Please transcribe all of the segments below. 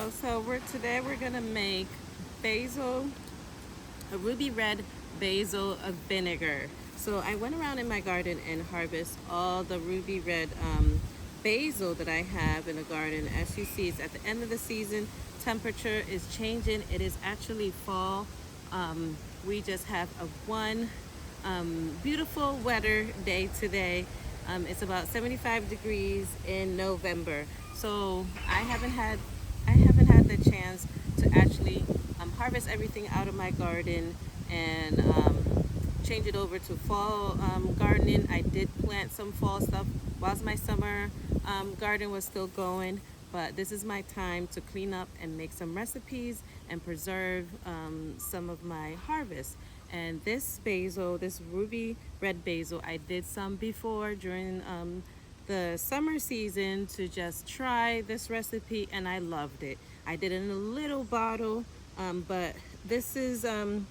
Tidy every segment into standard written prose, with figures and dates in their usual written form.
Today we're gonna make basil, a ruby red basil of vinegar. So I went around in my garden and harvest all the ruby red basil that I have in the garden. As you see, it's at the end of the season. Temperature is changing. It is actually fall. We just have a one beautiful weather day today. It's about 75 degrees in November. So I haven't had the chance to actually harvest everything out of my garden and change it over to fall gardening. I did plant some fall stuff whilst my summer garden was still going, but this is my time to clean up and make some recipes and preserve some of my harvest. And this basil, this ruby red basil, I did some before during the summer season to just try this recipe, and I loved it. I did it in a little bottle, but this is a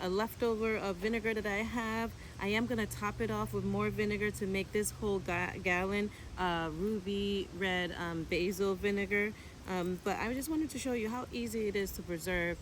leftover of vinegar that I have. I am going to top it off with more vinegar to make this whole gallon ruby red basil vinegar. But I just wanted to show you how easy it is to preserve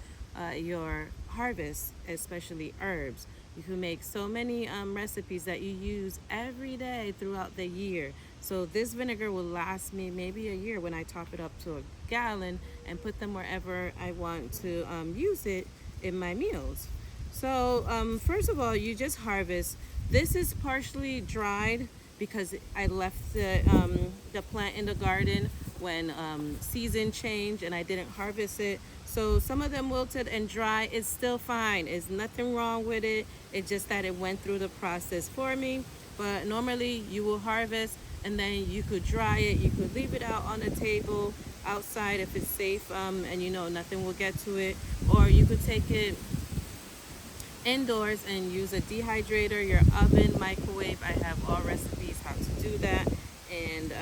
your harvest, especially herbs. You can make so many recipes that you use every day throughout the year. So this vinegar will last me maybe a year when I top it up to a gallon and put them wherever I want to use it in my meals. So first of all, you just harvest. This is partially dried because I left the plant in the garden when season changed and I didn't harvest it. So some of them wilted and dry. It's still fine. There's nothing wrong with it. It's just that it went through the process for me. But normally you will harvest and then you could dry it. You could leave it out on the table outside if it's safe and you know nothing will get to it. Or you could take it indoors and use a dehydrator, your oven, microwave. I have all recipes how to do that. And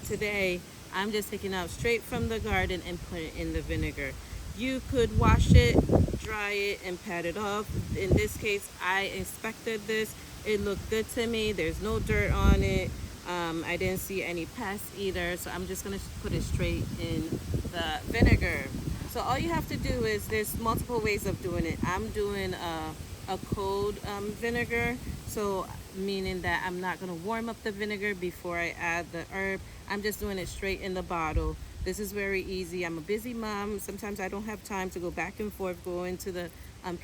today I'm just taking out straight from the garden and put it in the vinegar. You could wash it, dry it, and pat it off. In this case, I inspected this. It looked good to me. There's no dirt on it. I didn't see any pests either. So I'm just gonna put it straight in the vinegar. So all you have to do is, there's multiple ways of doing it. I'm doing a cold vinegar. So meaning that I'm not gonna warm up the vinegar before I add the herb. I'm just doing it straight in the bottle. This is very easy. I'm a busy mom. Sometimes I don't have time to go back and forth, go into the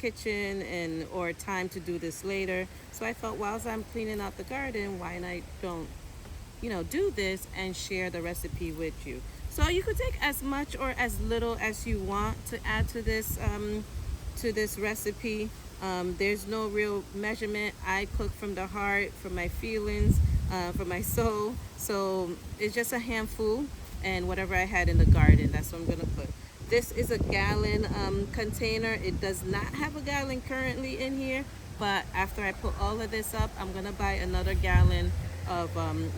kitchen or time to do this later. So I thought whilst I'm cleaning out the garden, why not don't do this and share the recipe with you. So you could take as much or as little as you want to add to this recipe. There's no real measurement. I cook from the heart, from my feelings, from my soul. So it's just a handful and whatever I had in the garden, that's what I'm gonna put. This is a gallon container. It does not have a gallon currently in here, but after I put all of this up, I'm gonna buy another gallon of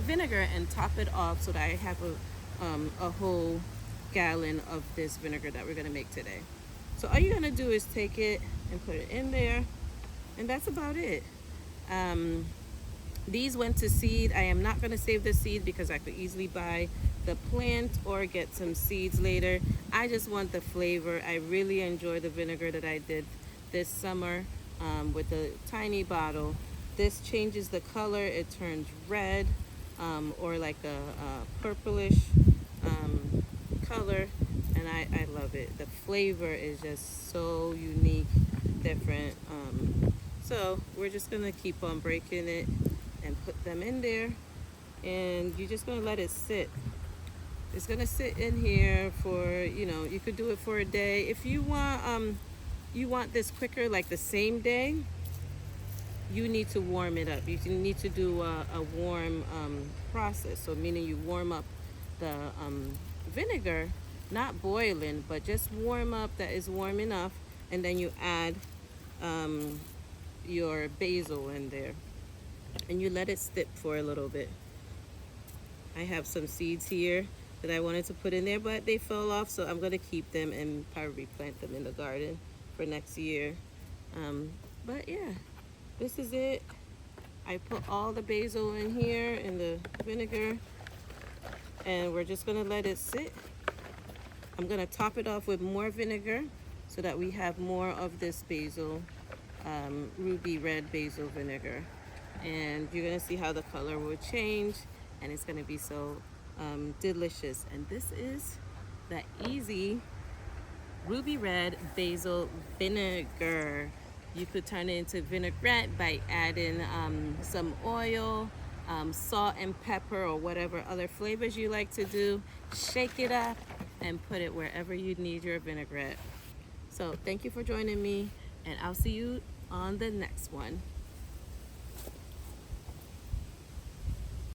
vinegar and top it off so that I have a whole gallon of this vinegar that we're gonna make today. So all you're gonna do is take it and put it in there, and that's about it. These went to seed. I am not gonna save the seed because I could easily buy the plant or get some seeds later. I just want the flavor. I really enjoy the vinegar that I did this summer with the tiny bottle. This changes the color. It turns red or like a purplish color, and I love it. The flavor is just so unique, different. So we're just gonna keep on breaking it and put them in there, and you're just gonna let it sit. It's gonna sit in here for, you could do it for a day. If you want this quicker, like the same day, you need to warm it up. You need to do a warm process. So meaning you warm up the vinegar, not boiling, but just warm up that is warm enough, and then you add your basil in there, and you let it sit for a little bit. I have some seeds here that I wanted to put in there, but they fell off, so I'm gonna keep them and probably plant them in the garden for next year. But yeah, this is it. I put all the basil in here in the vinegar, and we're just gonna let it sit I'm gonna top it off with more vinegar so that we have more of this basil, ruby red basil vinegar. And you're gonna see how the color will change, and it's gonna be so delicious. And this is the easy ruby red basil vinegar. You could turn it into vinaigrette by adding some oil, salt and pepper, or whatever other flavors you like to do. Shake it up and put it wherever you need your vinaigrette. So thank you for joining me, and I'll see you on the next one.